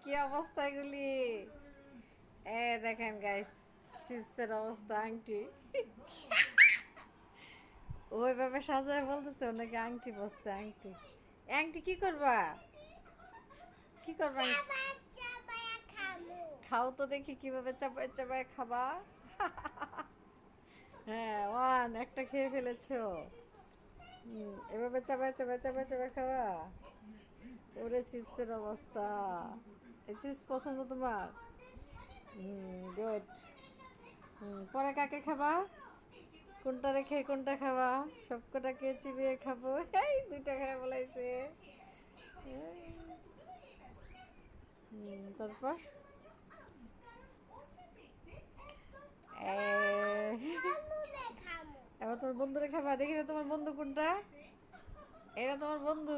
কি অবস্থা এগুলি? দেখেন গাইস, চিপসের অবস্থা, আংটি ওইভাবে সাজায় বলতেছে ওনাকে আংটি বসছে, আংটি আংটি কি করবা? কি করবা খাও তো দেখি কিভাবে চাপায় চাপায় খাবা। হ্যাঁ, ওয়ান একটা খেয়ে ফেলেছো। এভাবে চাপায় চাপায় চাপায় চাপায় খাবা। ওরে চিপসের অবস্থা। এই চিপস পছন্দ তোমার? গুড। পরে কাকে খাবা? কোনটা রেখে কোনটা খাবা? সব কটাকে চিবিয়ে খাবো। এই দুইটা খায় বলাইছে। তারপর এবার তোমার বন্ধুরে খাবা, দেখি তো তোমার বন্ধু কোনটা। এটা তোমার বন্ধু।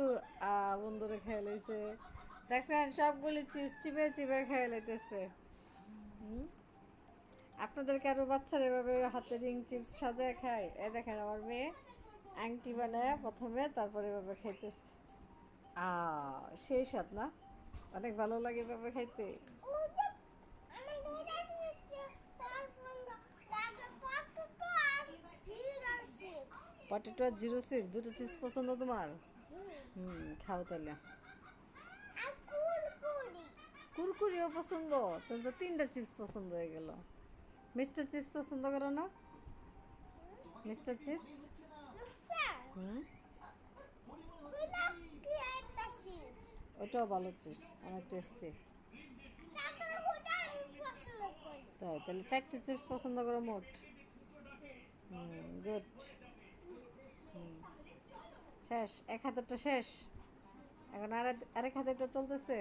বন্ধুরে খেয়ে লইছে। দেখছেন, সবগুলি চিপস চিবে চিবে খেয়ে লইতেছে। আপনাদের কারো বাচ্চারা এভাবে হাতে রিং চিপস সাজায় খায়? দেখেন আমার মেয়ে আংটি বানায় প্রথমে, তারপরে এভাবে খাইতেছে। সেই স্বাদ না? অনেক ভালো লাগে এভাবে খাইতে। পটেটো আর জিরো চিপস দুটো চিপস পছন্দ তোমার? খাও তাহলে। কুরকুরিও পছন্দ? তাহলে তো তিনটা চিপস পছন্দ হয়ে গেল। মিস্টার চিপস পছন্দ করো না? Mister chips? হুম, ওটাও ভালো চিপস, অনেক টেস্টি। তাই তাহলে চারটে চিপস পছন্দ করো মোট। গুড। শেষ, এক হাতেরটা শেষ। এখন আরেক হাতেরটা চলতেছে।